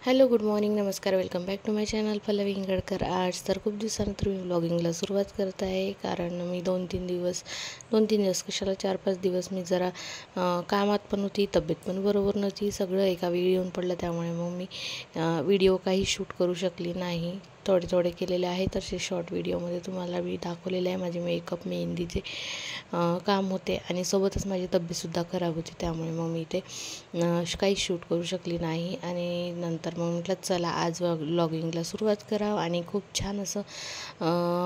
Hello, good morning, नमस्कार, welcome back to my channel Pallavi Ingalkar. आज तर खूप दिवसानंतर मी व्लॉगिंगला सुरुवात करत आहे. कारण मी दोन तीन दिवस कशाला 4-5 दिवस मी जरा कामात पण होती, तब्येत पण बरोबर नव्हती, सगळं एका वेळी येऊन पडलं. त्यामुळे मग मी व्हिडिओ काही शूट करू शकली नाही. थोडे केलेले आहे. तसे शॉर्ट व्हिडिओमध्ये तुम्हाला मी दाखवलेले आहे माझे मेकअप मेहंदीचे काम होते आणि सोबतच माझी तब्येतसुद्धा खराब होती. त्यामुळे मग मी ते काही शूट करू शकली नाही. आणि नंतर मग म्हटलं चला आज व्लॉगिंगला सुरुवात करावं. आणि खूप छान असं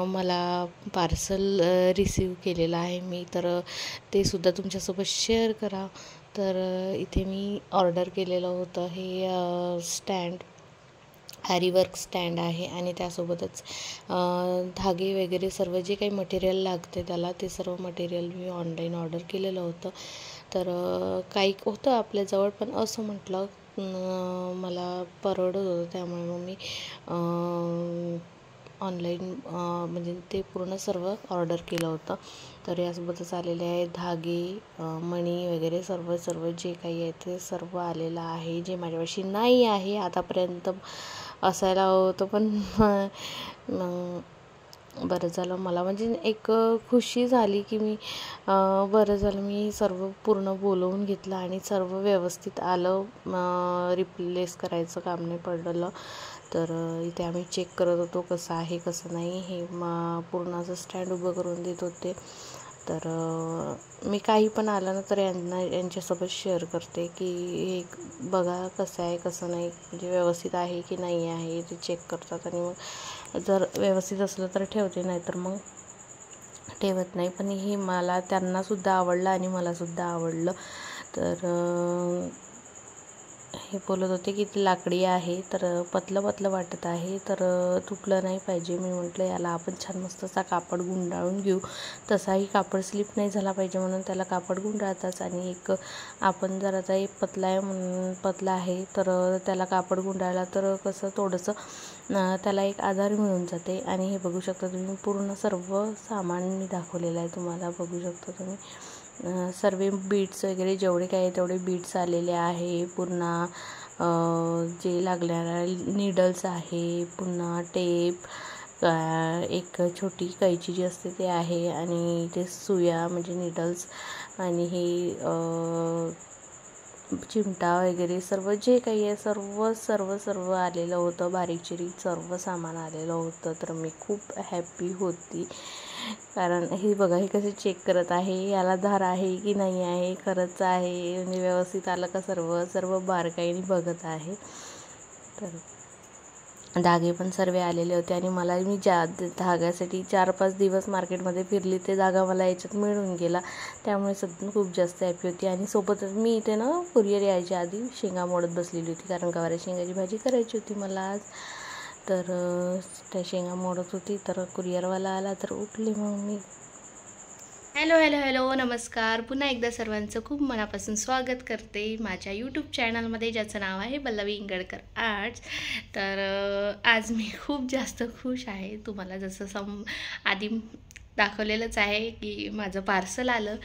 मला पार्सल रिसीव केलेलं आहे मी, तर ते सुद्धा तुमच्यासोबत शेअर करावं. तर इथे मी ऑर्डर केलेलं होतं हे स्टँड, आरीवर्क स्टँड आहे आणि त्यासोबतच धागे वगैरे सर्व जे काही मटेरियल लागते त्याला, ते सर्व मटेरियल मी ऑनलाईन ऑर्डर केलेलं होतं. तर काही होतं आपल्याजवळ, पण असं म्हटलं मला परवडत होतं. त्यामुळे मग मी ऑनलाईन म्हणजे ते पूर्ण सर्व ऑर्डर केलं होतं. तर यासोबतच आलेले आहे धागे, मणी वगैरे सर्व जे काही आहे ते सर्व आलेलं आहे, जे माझ्यापाशी नाही आहे आतापर्यंत. असायला होतं पण बरं झालं, मला म्हणजे एक खुशी झाली की मी बरं झालं मी सर्व पूर्ण बोलवून घेतलं आणि सर्व व्यवस्थित आलं. रिप्लेस करायचं काम नाही पडलं. तर इथे आम्ही चेक करत होतो कसं आहे कसं नाही, हे पूर्ण असं स्टँड उभं करून देत होते. तर मी काही पण आलं ना तर यांच्यासोबत शेअर करते की हे बघा कसं आहे कसं नाही, म्हणजे व्यवस्थित आहे की नाही आहे ते चेक करतात. आणि मग जर व्यवस्थित असलं तर ठेवते, नाही तर मग ठेवत नाही. पण हे मला त्यांनासुद्धा आवडलं आणि मलासुद्धा आवडलं. तर हे बोलत होते की ते लाकडी आहे, तर पतलं वाटत आहे, तर तुटलं नाही पाहिजे. मी म्हटलं याला आपण छान मस्त असा कापड गुंडाळून घेऊ. तसाही कापड स्लिप नाही झाला पाहिजे म्हणून त्याला कापड गुंडाळताच. आणि एक आपण जर आता एक पतला आहे तर त्याला कापड गुंडाळला तर कसं थोडंसं त्याला एक आधार मिळून जाते. आणि हे बघू शकता तुम्ही, पूर्ण सर्व सामान मी दाखवलेलं आहे, तुम्हाला बघू शकता तुम्ही. सर्व बीड्स वगैरे जेवढे काही आहे तेवढे बीड्स आलेले आहे. पुन्हा जे लागणाऱ्या निडल्स आहे, पुन्हा टेप, एक छोटी कैची जी असते ते आहे, आणि ते सुया म्हणजे निडल्स, आणि हे चिमटा वगैरे सर्व जे काही आहे सर्व आलेलं होतं. बारीक चिरीक सर्व सामान आलेलं होतं. तर मी खूप हॅपी होती. कारण हे बघा, हे कसे चेक करत आहे, याला धार आहे की नाही आहे, खरंच आहे म्हणजे व्यवस्थित आलं का, सर्व बारकाईने बघत आहे. तर धागे पण सर्व आलेले होते. आणि मी ज्या धाग्यासाठी 4-5 दिवस मार्केटमध्ये फिरली, ते धागा मला याच्यात मिळून गेला. त्यामुळे सध्या खूप जास्त हॅपी होती. आणि सोबतच मी इथे ना कुरिअर यायच्या आधी शेंगा मोडत बसलेली होती, कारण गवारी शेंगाची भाजी करायची होती मला आज. तर त्या शेंगा मोडत होती, तर कुरिअरवाला आला तर उठली मग मी. हॅलो, नमस्कार. पुन्हा एकदा सर्वांचं खूप मनापासून स्वागत करते माझ्या यूट्यूब चॅनलमध्ये, ज्याचं नाव आहे पल्लवी इंगळकर आर्ट्स. तर आज मी खूप जास्त खुश आहे. तुम्हाला जसं आधी दाखवलेलंच आहे की माझं पार्सल आलं.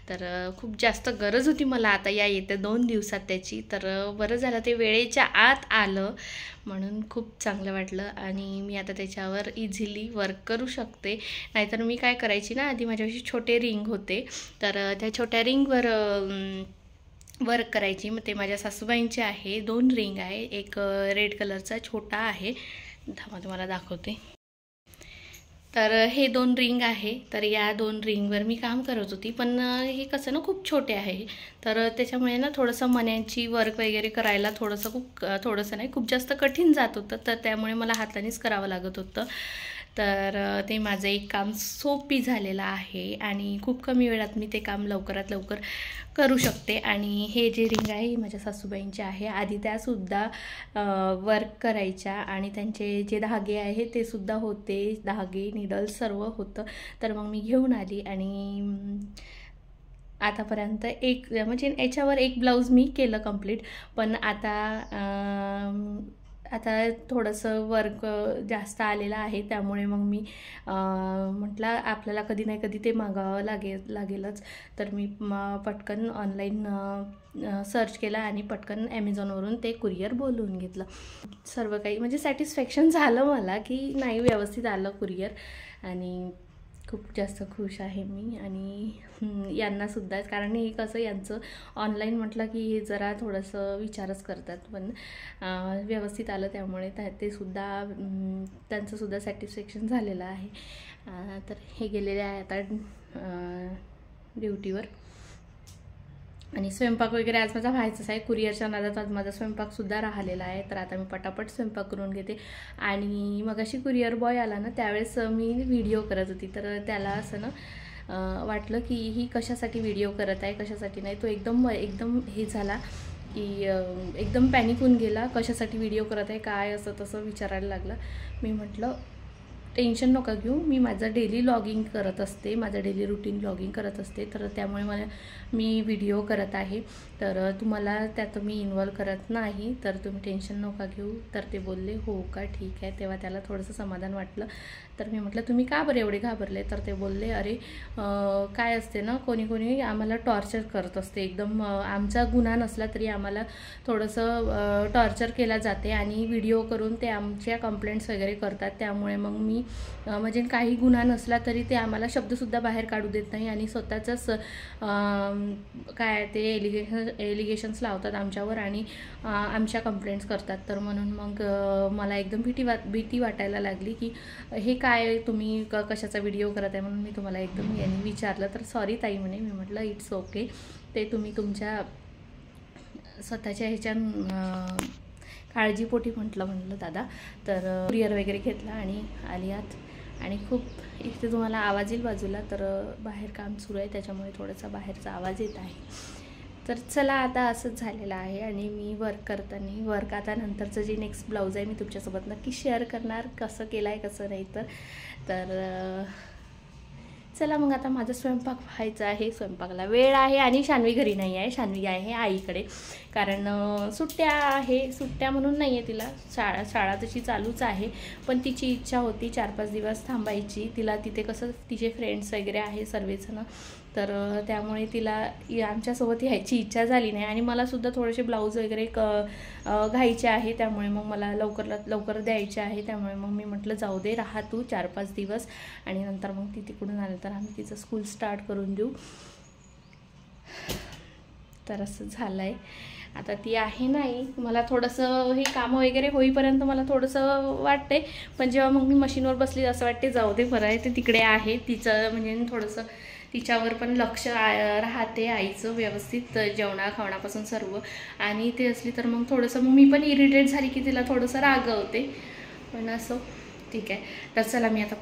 तर खूप जास्त गरज होती मला आता येत्या 2 दिवसात त्याची. तर बरं झालं ते वेळेच्या आत आलं, म्हणून खूप चांगलं वाटलं. आणि मी आता त्याच्यावर इझिली वर्क करू शकते. नाहीतर मी काय करायची ना, आधी माझ्यापाशी छोटे रिंग होते, तर त्या छोट्या रिंगवर वर्क करायची. मग ते माझ्या सासूबाईंचे आहे. 2 रिंग आहे, एक रेड कलरचा छोटा आहे, तुम्हाला दाखवते. तर हे 2 रिंग आहे. तर या 2 रिंगवर मी काम करत होती. पण हे कसं ना खूप छोटे आहे, तर त्याच्यामुळे ना थोडंसं मण्यांची वर्क वगैरे करायला थोडंसं नाही, खूप जास्त कठीण जात होतं. तर त्यामुळे मला हातानेच करावं लागत होतं. तर ते माझं एक काम सोपी झालेलं आहे आणि खूप कमी वेळात मी ते काम लवकरात लवकर करू शकते. आणि हे जे रिंग आहे माझ्या सासूबाईंचे आहे. आधी त्यासुद्धा वर्क करायच्या आणि त्यांचे जे धागे आहे ते सुद्धा होते, धागे निडल्स सर्व होतं. तर मग मी घेऊन आली आणि आतापर्यंत म्हणजे याच्यावर एक ब्लाऊज मी केलं कंप्लीट. पण आता आता थोडंसं वर्क जास्त आलेलं आहे, त्यामुळे मग मी म्हटलं आपल्याला कधी नाही कधी ते मागावं लागेलच. तर मी पटकन ऑनलाईन सर्च केला आणि पटकन ॲमेझॉनवरून ते कुरिअर बोलवून घेतलं. सर्व काही म्हणजे सॅटिस्फॅक्शन झालं मला की नाही व्यवस्थित आलं कुरिअर, आणि खूप जास्त खुश आहे मी आणि यांनासुद्धा. कारण हे कसं यांचं ऑनलाईन म्हटलं की हे जरा थोडंसं विचारच करतात, पण व्यवस्थित आलं त्यामुळे ते सुद्धा त्यांचंसुद्धा सॅटिस्फॅक्शन झालेलं आहे. तर हे गेलेले आहे आता ड्युटीवर, आणि स्वयंपाक वगैरे आज माझा व्हायचाच आहे. कुरिअरच्या नादात आज माझा स्वयंपाकसुद्धा राहिलेला आहे. तर आता मी पटापट स्वयंपाक करून घेते. आणि मग अशी कुरिअर बॉय आला ना, त्यावेळेस मी व्हिडिओ करत होती, तर त्याला असं ना वाटलं की ही कशासाठी व्हिडिओ करत आहे, कशासाठी नाही. तो एकदम हे झाला की एकदम पॅनिक होऊन गेला, कशासाठी व्हिडिओ करत आहे, काय असं तसं विचारायला लागला. मी म्हटलं टेन्शन नका घेऊ, मी माझं डेली लॉगिंग करत असते, माझं डेली रुटीन लॉगिंग करत असते, तर त्यामुळे मी व्हिडिओ करत आहे, तर तुम्हाला त्यात मी इन्वॉल्व करत नाही, तर तुम्ही टेन्शन नका घेऊ. तर ते बोलले हो का, ठीक आहे. तेव्हा त्याला थोडंसं समाधान वाटलं. तर मी म्हटलं तुम्ही का बरं एवढे घाबरले. तर ते बोलले अरे काय असते ना, कोणी आम्हाला टॉर्चर करत असते, एकदम आमचा गुन्हा नसला तरी आम्हाला थोडंसं टॉर्चर केला जाते, आणि व्हिडिओ करून ते आमच्या कंप्लेंट्स वगैरे करतात. त्यामुळे मग मी म्हणजे काही गुन्हा नसला तरी ते आम्हाला शब्दसुद्धा बाहेर काढू देत नाही, आणि स्वतःचंच काय ते एलिगेशन्स लावतात आमच्यावर, आणि आमच्या कंप्लेंट्स करतात. तर म्हणून मग मला एकदम भीती वाटायला लागली की हे काय तुम्ही कशाचा व्हिडिओ करत आहे, म्हणून मी तुम्हाला एकदम यांनी विचारलं. तर सॉरी ताई म्हणे. मी म्हटलं इट्स ओके, ते तुम्ही तुमच्या स्वतःच्या ह्याच्या काळजीपोटी म्हटलं दादा. तर कुरिअर वगैरे घेतला आणि आली आत, आणि खूप इथे तुम्हाला आवाज येईल बाजूला, तर बाहेर काम सुरू आहे त्याच्यामुळे थोडासा बाहेरचा आवाज येत आहे. तर चला आता असंच झालेलं आहे, आणि मी वर्क आता नंतरचं जे नेक्स्ट ब्लाऊज आहे मी तुमच्यासोबत नक्की शेअर करणार, कसं केलं आहे कसं नाही. तर चला मग आता माझा स्वयंपाक व्हायचा आहे, स्वयंपाकाला वेळ आहे, आणि शान्वी घरी नाही आहे, शान्वी आहे आईकडे, कारण सुट्ट्या म्हणून नाही आहे तिला, शाळा तशी चालूच आहे, पण तिची इच्छा होती 4-5 दिवस थांबायची. तिला तिथे कसं तिचे फ्रेंड्स वगैरे आहे सर्वजण, तर त्यामुळे तिला आमच्यासोबत यायची इच्छा झाली नाही, आणि मलासुद्धा थोडेसे ब्लाऊज वगैरे घ्यायचे आहे, त्यामुळे मग मला लवकर द्यायचे आहे. त्यामुळे मग मी म्हटलं जाऊ दे, राहा तू 4-5 दिवस, आणि नंतर मग ती तिकडून आलं तर आम्ही तिचं स्कूल स्टार्ट करून देऊ. तर असं झालं आहे. आता ती आहे नाही, मला थोडंसं हे कामं वगैरे होईपर्यंत मला थोडंसं वाटते, पण जेव्हा मग मी मशीनवर बसली असं वाटते जाऊ दे, बरं आहे ते तिकडे आहे. तिचं म्हणजे थोडंसं तिच्यावर पण लक्ष राहते आईचं व्यवस्थित, जेवणाखावणापासून सर्व, आणि ते असली तर मग थोडंसं मग मी पण इरिटेट झाली की तिला थोडंसं रागवते, पण असं ठीक आहे. तर चला मी आता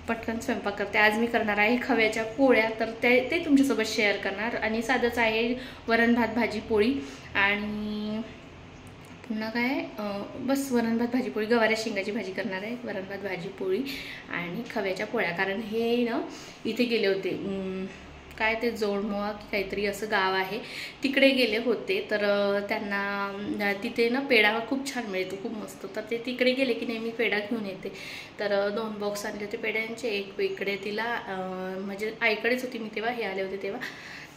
पटकन स्वयंपाक करते. आज मी करणार आहे खव्याच्या पोळ्या, तर ते तुमच्यासोबत शेअर करणार, आणि साधंच आहे वरण भात भाजी पोळी, आणि पुन्हा काय बस वरण भात भाजी पोळी, गवाऱ्या शेंगाची भाजी करणार आहे, वरण भात भाजी पोळी आणि खव्याच्या पोळ्या. कारण हे ना इथे गेले होते, काय ते जोडमोहा की काहीतरी असं गाव आहे, तिकडे गेले होते, तर त्यांना तिथे ना पेढा खूप छान मिळतो, खूप मस्त. तर ते तिकडे गेले की नेहमी पेढा घेऊन येते, तर 2 बॉक्स आणले होते पेढ्यांचे. एक इकडे तिला म्हणजे आईकडेच होती मी तेव्हा, हे आले होते तेव्हा,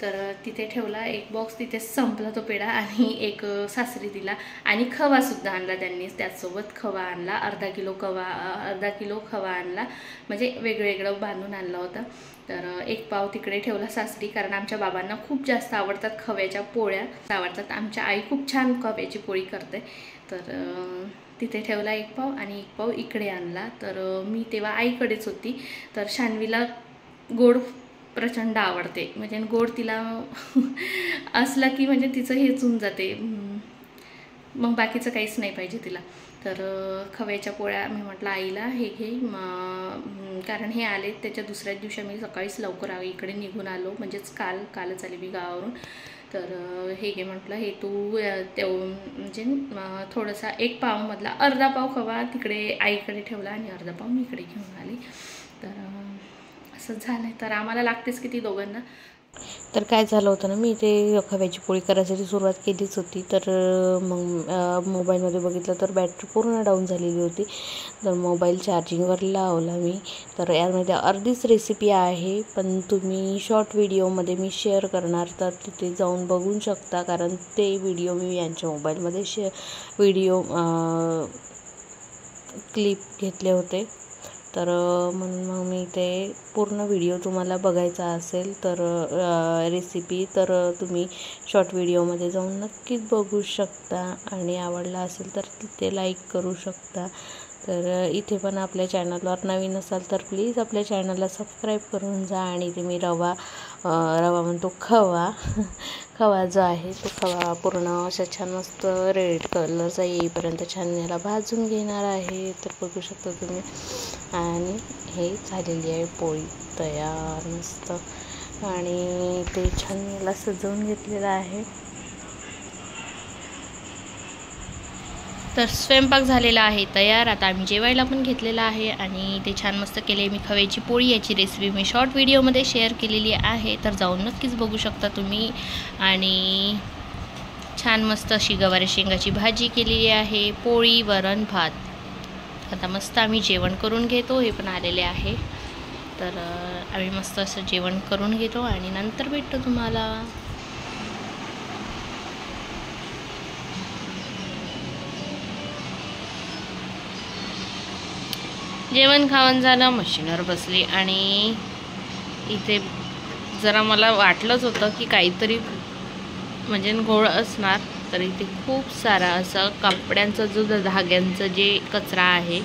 तर तिथे ठेवला एक बॉक्स, तिथे संपला तो पेढा, आणि एक सासरी दिला, आणि खवासुद्धा आणला त्यांनी त्याचसोबत. खवा आणला अर्धा किलो खवा आणला, म्हणजे वेगवेगळं बांधून आणला होता. तर एक पाव तिकडे ठेवला सासरी, कारण आमच्या बाबांना खूप जास्त आवडतात खव्याच्या पोळ्या, आवडतात. आमच्या आई खूप छान खव्याची पोळी करते, तर तिथे ठेवला एक पाव, आणि एक पाव इकडे आणला. तर मी तेव्हा आईकडेच होती, तर शान्वीला गोड प्रचंड आवडते, म्हणजे गोड तिला असलं की म्हणजे तिचं हेच होऊन जाते, मग बाकीचं काहीच नाही पाहिजे तिला. तर खव्याच्या पोळ्या मी म्हटलं आईला हे घे, कारण हे आले त्याच्या दुसऱ्याच दिवशी मी सकाळीच लवकर इकडे निघून आलो, म्हणजेच कालच आले मी गावावरून. तर हे घे म्हटलं, हे तू म्हणजे थोडासा एक पावमधला अर्धा पाव खवा तिकडे आईकडे ठेवला, आणि अर्धा पाव मी इकडे घेऊन आली. तर असं झालं. तर आम्हाला लागतेच किती दोघांना, तर काय झालं होतं ना, मी इथे खव्याची पोळी करायसाठी सुरुवात केलीच होती. तर मग मोबाईलमध्ये बघितलं तर बॅटरी पूर्ण डाऊन झालेली होती. तर मोबाईल चार्जिंगवर लावला मी. तर यामध्ये अर्धीच रेसिपी आहे, पण तुम्ही शॉर्ट व्हिडिओमध्ये मी शेअर करणार, तर तिथे जाऊन बघू शकता. कारण ते व्हिडिओ मी यांच्या मोबाईलमध्ये व्हिडिओ क्लिप घेतले होते. तर म्हणून मग मी ते पूर्ण व्हिडिओ तुम्हाला बघायचा असेल तर रेसिपी तर तुम्ही शॉर्ट व्हिडिओमध्ये जाऊन नक्कीच बघू शकता. आणि आवडला असेल तर तिथे लाईक करू शकता. तर इथे पण आपल्या चॅनलवर नवीन असाल तर प्लीज आपल्या चॅनलला सबस्क्राईब करून जा. आणि इथे मी रवा म्हणतो खवा जो आहे तो खवा पूर्ण अशा छान मस्त रेड कलरचा येईपर्यंत छान याला भाजून घेणार आहे. तर बघू शकता तुम्ही. आणि हे झालेली आहे पोळी तयार मस्त. आणि ते छान याला सजवून घेतलेलं आहे. तर स्वयंपाक झालेला आहे तयार. आता आम्ही जेवायला पण घेतलेला आहे. आणि ते छान मस्त केले मी खव्याची पोळी. याची रेसिपी मी शॉर्ट व्हिडिओमध्ये शेअर केलेली आहे, तर जाऊन नक्कीच बघू शकता तुम्ही. आणि छान मस्त अशी गवारी शेंगाची भाजी केलेली आहे, पोळी, वरण, भात. आता मस्त आम्ही जेवण करून घेतो. हे पण आलेले आहे. तर आम्ही मस्त असं जेवण करून घेतो आणि नंतर भेटतो तुम्हाला. जेवण खावण झालं, मशीनवर बसली. आणि इथे जरा मला वाटलंच होतं की काहीतरी म्हणजे घोळ असणार. तर इथे खूप सारा असं कपड्यांचा जो धाग्यांचा जे कचरा आहे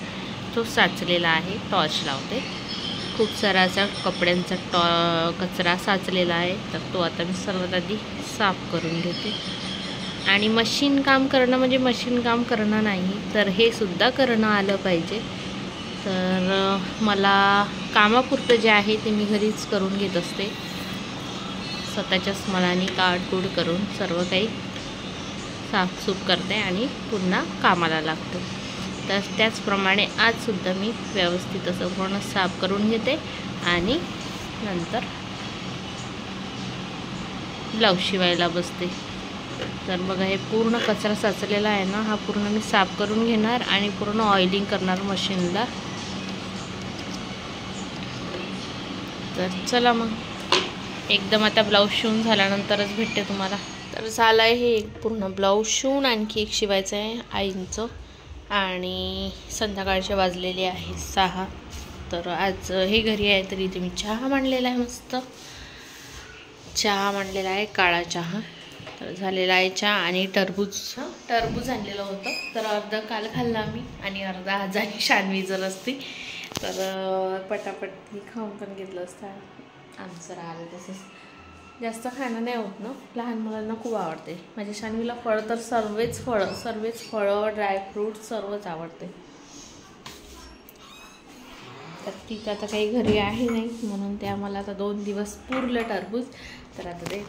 तो साचलेला आहे. टॉर्च लावते. खूप सारा असा कपड्यांचा कचरा साचलेला आहे. तर तो आता मी सर्वात आधी साफ करून घेते. आणि मशीन काम करणं म्हणजे मशीन काम करणं नाही, तर हे सुद्धा करणं आलं पाहिजे. तर मला कामापुरतं जे आहे ते मी घरीच करून घेत असते. स्वतःच्याच मनाने काढकूड करून सर्व काही साफसूफ करते आणि पुन्हा कामाला लागते. तर त्याचप्रमाणे आजसुद्धा मी व्यवस्थित असं पूर्ण साफ करून घेते आणि नंतर ब्लाऊज शिवायला बसते. तर बघा, हे पूर्ण कचरा साचलेला आहे ना, हा पूर्ण मी साफ करून घेणार आणि पूर्ण ऑइलिंग करणार मशीनला. तर चला मग एकदम आता ब्लाऊज शिवून झाल्यानंतरच भेटते तुम्हाला. तर झालं आहे हे एक पूर्ण ब्लाऊज शिवून. आणखी एक शिवायचं आहे आईंचं. आणि संध्याकाळचे वाजलेले आहे 6. तर आज हे घरी आहे तरी इथे मी चहा मांडलेला आहे. मस्त चहा मांडलेला आहे, काळा चहा. तर झालेला आहे चहा. आणि टरबूज आणलेलं होतं, तर अर्धा काल खाल्ला मी आणि अर्धा आज आणि शानवी जर असती तर पटापट मी खाऊन पण घेतलं असतं. आमचं राहिलं तसंच. जास्त खाणं नाही होत ना, लहान मुलांना खूप आवडते. माझ्या शानवीला फळं तर सर्वच फळं ड्रायफ्रूट सर्वच आवडते. तर तिथं आता काही घरी आहे नाही म्हणून ते आम्हाला आता 2 दिवस पुरलं टरबूज. तर आता ते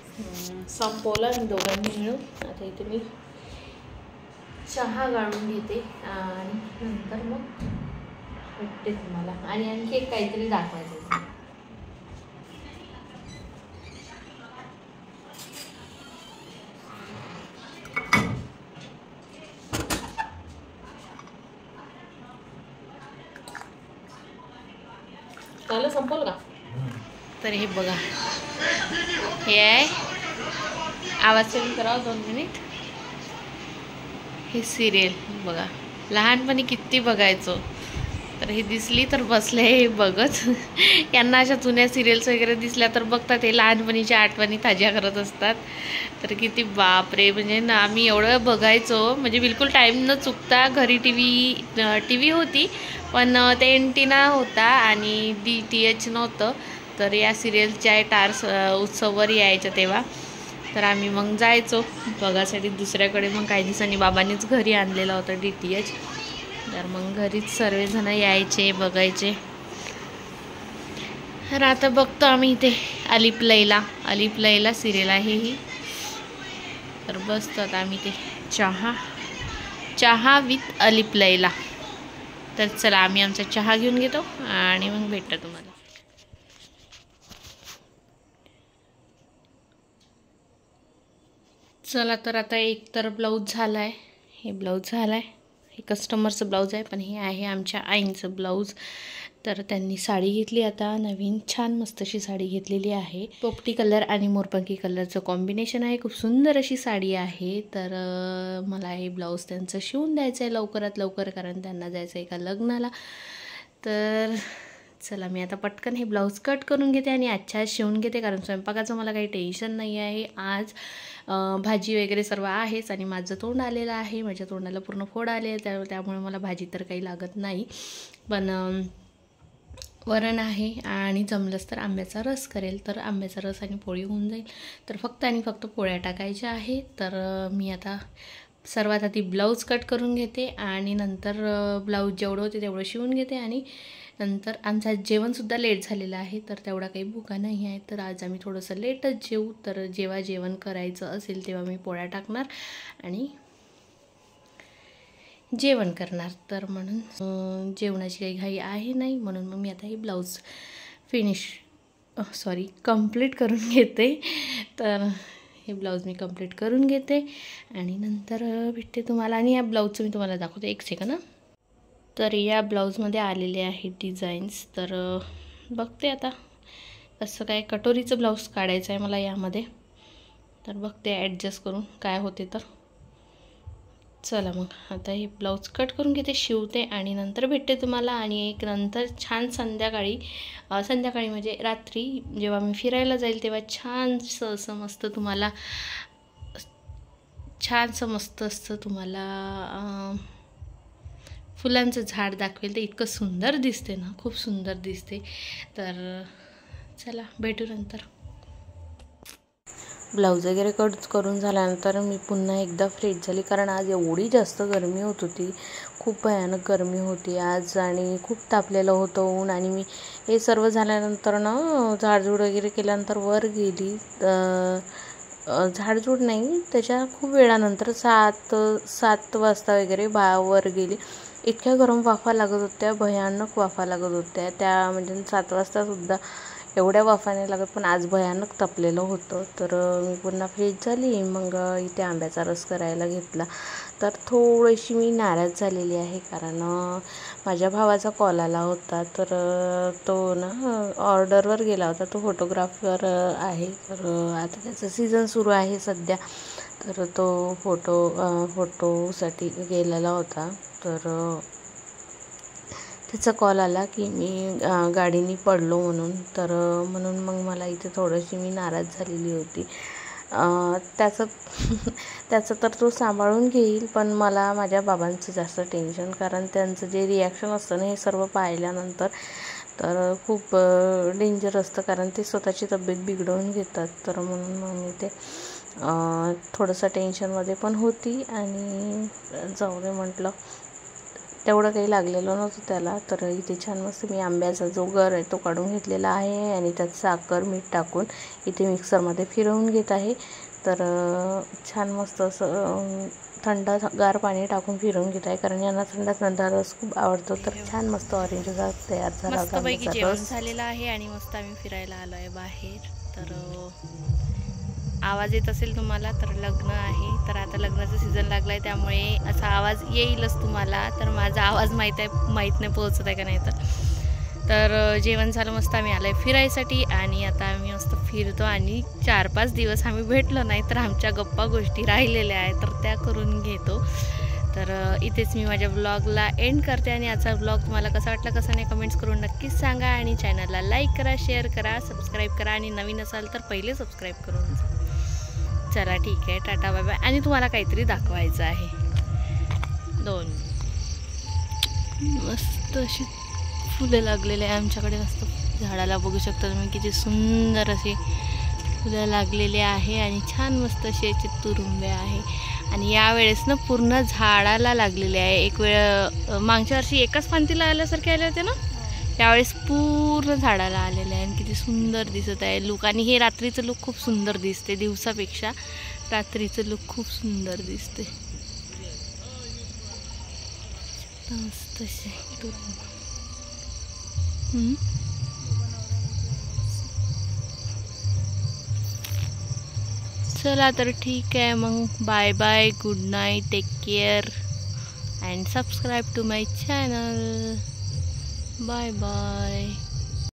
संपवलं आणि दोघांनी मिळून. आता इथे मी चहा गाळून घेते आणि नंतर मग भेटते तुम्हाला. आणि आणखी एक काहीतरी दाखवायचं. चालू संपवलं का? तर हे बघा, हे आहे. आवाज सेंड करा 2 मिनिट. हे सिरियल बघा, लहानपणी किती बघायचो. तर हे दिसली तर बसले हे बघत. यांना अशा जुन्या सिरियल्स वगैरे दिसल्या तर बघतात. हे लहानपणीच्या आठवणी ताज्या करत असतात. तर किती बापरे, म्हणजे ना आम्ही एवढं बघायचो, म्हणजे बिलकुल टाईम न चुकता. घरी टी व्ही होती पण ते एंटिना होता आणि DTH नव्हतं. तर या सिरियलच्या टार्स उत्सववर यायचं तेव्हा. तर आम्ही मग जायचो बघासाठी दुसऱ्याकडे. मग काही दिवसांनी बाबांनीच घरी आणलेला होता DTH. तर मग घरीच सर्वजण यायचे बघायचे. तर आता बघतो आम्ही इथे अलिप लैला सिरियल आहे ही. तर बसतो आता आम्ही ते चहा विथ अलिप लैला. तर चला आम्ही आमचा चहा घेऊन घेतो आणि मग भेटतो तुम्हाला. चला तर आता एक तर ब्लाऊज झाला आहे, हे ब्लाऊज झालं आहे, हे कस्टमरचं ब्लाऊज आहे, पण हे आहे आमच्या आईंचं ब्लाऊज. तर त्यांनी साडी घेतली आता नवीन, छान मस्त अशी साडी घेतलेली आहे. पोपटी कलर आणि मोरपंखी कलरचं कॉम्बिनेशन आहे, खूप सुंदर अशी साडी आहे. तर मला हे ब्लाऊज त्यांचं शिवून द्यायचं आहे लवकरात लवकर, कारण त्यांना जायचं आहे एका लग्नाला. तर चला मी आता पटकन हे ब्लाऊज कट करून घेते आणि आज शिवून घेते, कारण स्वयंपाकाचं मला काही टेन्शन नाही आहे. आज भाजी वगैरे सर्व आहेच आणि माझं तोंड आलेलं आहे, माझ्या तोंडाला पूर्ण फोड आले आहे, त्यामुळे मला भाजी तर काही लागत नाही. पण वरण आहे आणि जमलंच तर आंब्याचा रस करेल, तर आंब्याचा रस आणि पोळी होऊन जाईल. तर फक्त आणि फक्त पोळ्या टाकायच्या आहे. तर मी आता सर्वात आधी ब्लाऊज कट करून घेते आणि नंतर ब्लाऊज जेवढं होते तेवढं शिवून घेते. आणि नंतर आमचं जेवणसुद्धा लेट झालेलं आहे, तर तेवढा काही भुका नाही आहे. तर आज आम्ही थोडंसं लेटच जेवू. तर जेव्हा जेवण करायचं असेल तेव्हा मी पोळ्या टाकणार आणि जेवण करणार. तर म्हणून जेवणाची काही घाई आहे नाही, म्हणून मग मी आता हे ब्लाऊज कंप्लीट करून घेते. तर हे ब्लाऊज मी कंप्लीट करून घेते आणि नंतर भेटते तुम्हाला. आणि या ब्लाऊजचं मी तुम्हाला दाखवते, एक सेकंड ना. तर या ब्लाऊजमध्ये आलेले आहे डिझाईन्स. तर बघते आता कसं काय, कटोरीचं ब्लाऊज काढायचं आहे मला यामध्ये. तर बघते ॲडजस्ट करून काय होते. तर चला मग आता हे ब्लाऊज कट करून घेते, शिवते आणि नंतर भेटते तुम्हाला. आणि एक नंतर छान संध्याकाळी म्हणजे रात्री जेव्हा मी फिरायला जाईल तेव्हा छानसं असं मस्त तुम्हाला फुलांचं झाड दाखवेल. ते इतकं सुंदर दिसते ना, खूप सुंदर दिसते. तर चला भेटू नंतर. ब्लाऊज वगैरे कट करून झाल्यानंतर मी पुन्हा एकदा फ्रेश झाली, कारण आज एवढी जास्त गरमी होत होती, खूप भयानक गरमी होती आज आणि खूप तापलेलं होतं ऊन. आणि मी हे सर्व झाल्यानंतर ना झाडझूड वगैरे केल्यानंतर वर गेली. झाडझूड नाही, त्याच्या खूप वेळानंतर 7 वाजता वगैरे वर गेली. इतक्या गरम वाफा लागत होत्या, भयानक वाफा लागत होत्या त्या, म्हणजे 7 वाजतासुद्धा एवढ्या वाफा नाही लागत, पण आज भयानक तपलेलं होतं. तर मी पुन्हा फ्रेश झाली, मग इथे आंब्याचा रस करायला घेतला. तर थोडीशी मी नाराज झालेली आहे, कारण माझ्या भावाचा कॉल आला होता. तर तो ना ऑर्डरवर गेला होता, तो फोटोग्राफर आहे. तर आता त्याचं सीझन सुरू आहे सध्या. तर तो फोटोसाठी गेलेला होता. तर त्याचा कॉल आला की मी गाडीने पडलो म्हणून. तर म्हणून मग मला इथे थोडीशी मी नाराज झालेली होती. त्याचं तर तो सांभाळून घेईल, पण मला माझ्या बाबांचं जास्त टेन्शन, कारण त्यांचं जे रिॲक्शन असतं ना हे सर्व पाहिल्यानंतर तर खूप डेंजर असतं, कारण ते स्वतःची तब्येत बिघडवून घेतात. तर म्हणून मग मी ते थोडंसं टेन्शनमध्ये पण होती. आणि जाऊ दे म्हटलं, तेवढं काही लागलेलं नव्हतं त्याला. तर इथे छान मस्त मी आंब्याचा जो गर आहे तो काढून घेतलेला आहे आणि त्यात साखर मीठ टाकून इथे मिक्सरमध्ये फिरवून घेत आहे. तर छान मस्त असं गार पाणी टाकून फिरवून घेत आहे, कारण यांना थंड रस खूप आवडतो. तर छान मस्त ऑरेंज रस तयार झाला, मस्तपैकी जेवण झालेलं आहे आणि मस्त आम्ही फिरायला आलो आहे बाहेर. तर आवाज येत असेल तुम्हाला, तर लग्न आहे. तर आता लग्नाचा सीझन लागला आहे, त्यामुळे असा आवाज येईलच तुम्हाला. तर माझा आवाज माहीत नाही पोहोचत आहे का नाही. तर जेवण झालं, मस्त आम्ही आलो आहे फिरायसाठी आणि आता आम्ही मस्त फिरतो. आणि 4-5 दिवस आम्ही भेटलो नाही, तर आमच्या गप्पा गोष्टी राहिलेल्या आहेत, तर त्या करून घेतो. तर इथेच मी माझ्या ब्लॉगला एंड करते. आणि आजचा ब्लॉग तुम्हाला कसा वाटला कसं नाही कमेंट्स करून नक्कीच सांगा. आणि चॅनलला लाईक करा, शेअर करा, सबस्क्राईब करा. आणि नवीन असाल तर पहिले सबस्क्राईब करून जा. चला ठीक आहे, टाटा बाय बाय. आणि तुम्हाला काहीतरी दाखवायचं आहे. 2 मस्त अशी फुलं लागलेले आहे आमच्याकडे, मस्त झाडाला बघू शकता तुम्ही किती सुंदर असे फुलं लागलेले आहे. आणि छान मस्त असे याचे तुरुंबे आहे. आणि यावेळेस ना पूर्ण झाडाला लागलेले आहे. एक वेळ मागच्या वर्षी एकाच पांतीला आल्यासारखे आले होते ना, यावेळेस पूर्ण झाडाला आलेले आहे आणि किती सुंदर दिसत आहे लुक. आणि हे रात्रीचं लुक खूप सुंदर दिसते, दिवसापेक्षा रात्रीचं लुक खूप सुंदर दिसते. मस्त असे चला तर ठीक आहे मग, bye bye, good night, take care and subscribe to my channel. Bye bye.